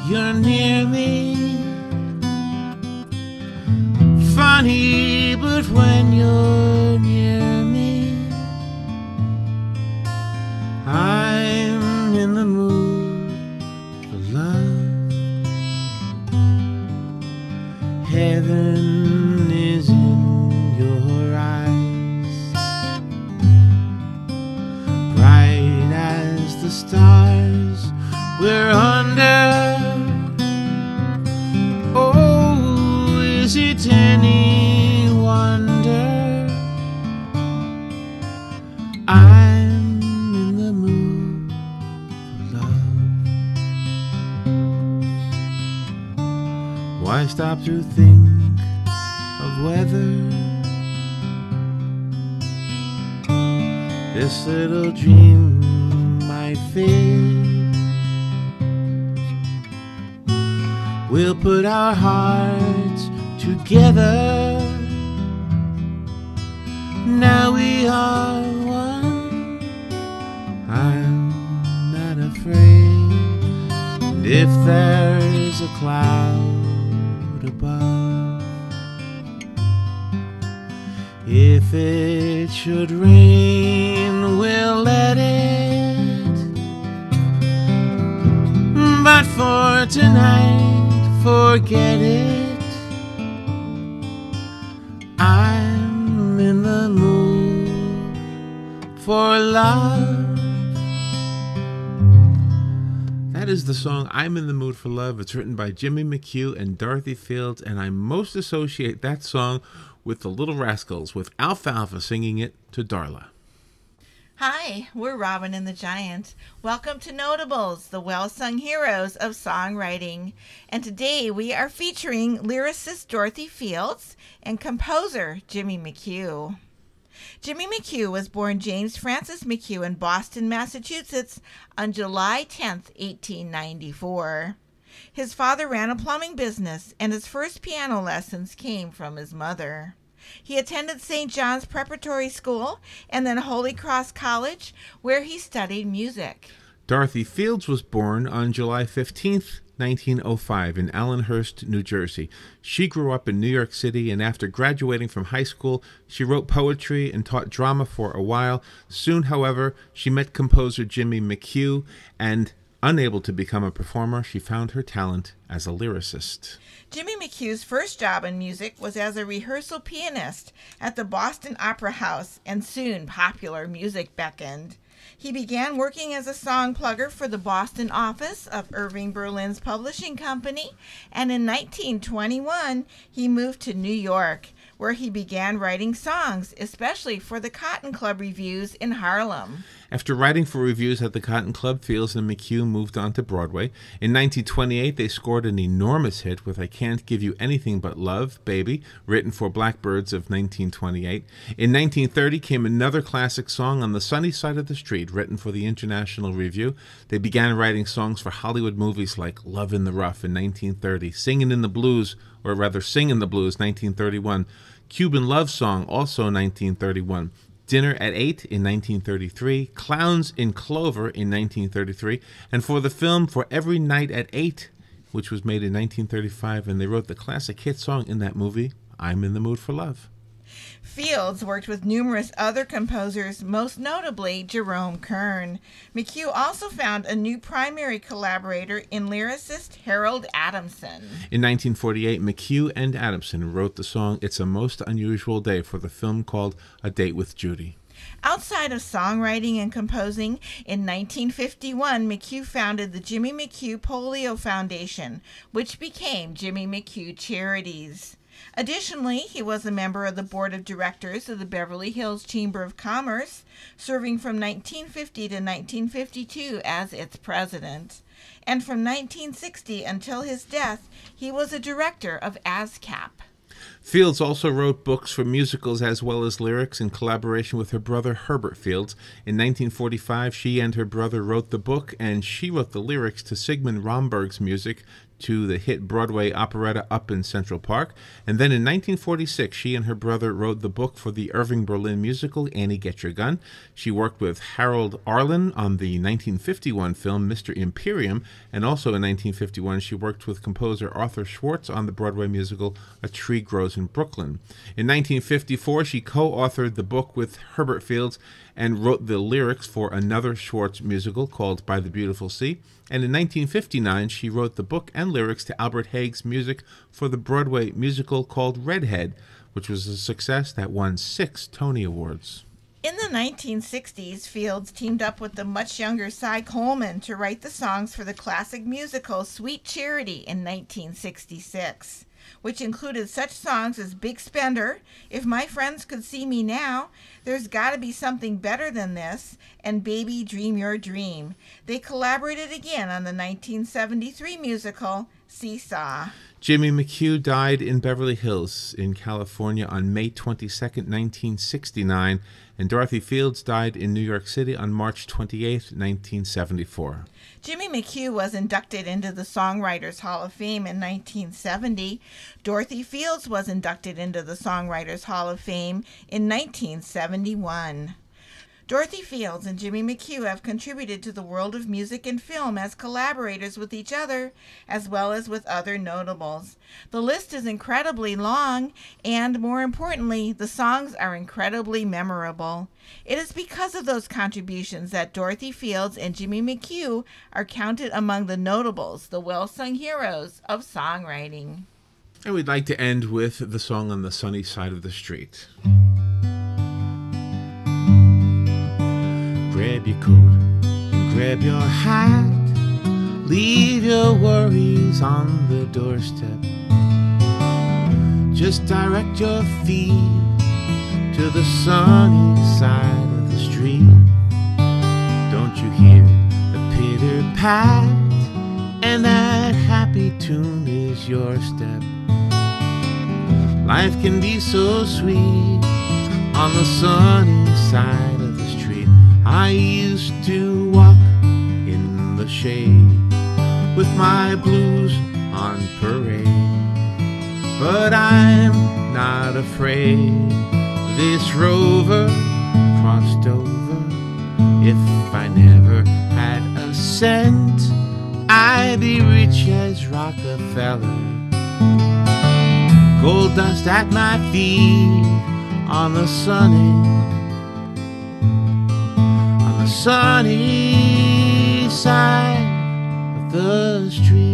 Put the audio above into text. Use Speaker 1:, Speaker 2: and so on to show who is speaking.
Speaker 1: you're near me. Funny, but when you're near me, I'm in the mood for love. Heaven is in your eyes, bright as the stars we're under. Oh, is it any wonder I'm in the mood for love? Why stop to think of whether this little dream might fade? We'll put our hearts together. Now we are one. I'm not afraid. And if there's a cloud above, if it should rain, we'll let it. But for tonight, forget it. I'm in the mood for love. That is the song I'm in the Mood for Love. It's written by Jimmy McHugh and Dorothy Fields, and I most associate that song with the Little Rascals, with Alfalfa singing it to Darla.
Speaker 2: Hi, we're Robin and the Giant. Welcome to Notables, the well-sung heroes of songwriting. And today we are featuring lyricist Dorothy Fields and composer Jimmy McHugh. Jimmy McHugh was born James Francis McHugh in Boston, Massachusetts on July 10th, 1894. His father ran a plumbing business, and his first piano lessons came from his mother. He attended St. John's Preparatory School and then Holy Cross College, where he studied music.
Speaker 1: Dorothy Fields was born on July 15th, 1905 in Allenhurst, New Jersey. She grew up in New York City, and after graduating from high school, she wrote poetry and taught drama for a while. Soon, however, she met composer Jimmy McHugh, and unable to become a performer, she found her talent as a lyricist.
Speaker 2: Jimmy McHugh's first job in music was as a rehearsal pianist at the Boston Opera House, and soon popular music beckoned. He began working as a song plugger for the Boston office of Irving Berlin's publishing company, and in 1921 he moved to New York, where he began writing songs, especially for the Cotton Club revues in Harlem.
Speaker 1: After writing for reviews at the Cotton Club, Fields and McHugh moved on to Broadway. In 1928, they scored an enormous hit with I Can't Give You Anything But Love, Baby, written for Blackbirds of 1928. In 1930 came another classic song, On the Sunny Side of the Street, written for the International Review. They began writing songs for Hollywood movies like Love in the Rough in 1930, Sing in the Blues, 1931, Cuban Love Song, also 1931, Dinner at 8 in 1933, Clowns in Clover in 1933, and for the film For Every Night at 8, which was made in 1935, and they wrote the classic hit song in that movie, I'm in the Mood for Love.
Speaker 2: Fields worked with numerous other composers, most notably Jerome Kern. McHugh also found a new primary collaborator in lyricist Harold Adamson.
Speaker 1: In 1948, McHugh and Adamson wrote the song It's a Most Unusual Day for the film called A Date with Judy.
Speaker 2: Outside of songwriting and composing, in 1951, McHugh founded the Jimmy McHugh Polio Foundation, which became Jimmy McHugh Charities. Additionally, he was a member of the board of directors of the Beverly Hills Chamber of Commerce, serving from 1950 to 1952 as its president. And from 1960 until his death, he was a director of ASCAP.
Speaker 1: Fields also wrote books for musicals as well as lyrics in collaboration with her brother Herbert Fields. In 1945, she and her brother wrote the book, and she wrote the lyrics to Sigmund Romberg's music to the hit Broadway operetta Up in Central Park. And then in 1946, she and her brother wrote the book for the Irving Berlin musical Annie Get Your Gun. She worked with Harold Arlen on the 1951 film Mr. Imperium, and also in 1951 she worked with composer Arthur Schwartz on the Broadway musical A Tree Grows in Brooklyn. In 1954, she co-authored the book with Herbert Fields and wrote the lyrics for another Schwartz musical called By the Beautiful Sea. And in 1959, she wrote the book and lyrics to Albert Hague's music for the Broadway musical called Redhead, which was a success that won 6 Tony Awards.
Speaker 2: In the 1960s, Fields teamed up with the much younger Cy Coleman to write the songs for the classic musical Sweet Charity in 1966, which included such songs as Big Spender, If My Friends Could See Me Now, There's Gotta Be Something Better Than This, and Baby Dream Your Dream. They collaborated again on the 1973 musical Seesaw.
Speaker 1: Jimmy McHugh died in Beverly Hills in California on May 22, 1969, and Dorothy Fields died in New York City on March 28, 1974.
Speaker 2: Jimmy McHugh was inducted into the Songwriters Hall of Fame in 1970. Dorothy Fields was inducted into the Songwriters Hall of Fame in 1971. Dorothy Fields and Jimmy McHugh have contributed to the world of music and film as collaborators with each other, as well as with other notables. The list is incredibly long, and more importantly, the songs are incredibly memorable. It is because of those contributions that Dorothy Fields and Jimmy McHugh are counted among the notables, the well-sung heroes of songwriting.
Speaker 1: And we'd like to end with the song On the Sunny Side of the Street. Grab your coat and grab your hat. Leave your worries on the doorstep. Just direct your feet to the sunny side of the street. Don't you hear the pitter-pat? And that happy tune is your step. Life can be so sweet on the sunny side of the street. I used to walk in the shade with my blues on parade, but I'm not afraid. This rover crossed over. If I never had a cent, I'd be rich as Rockefeller. Gold dust at my feet on the sunny side of the street.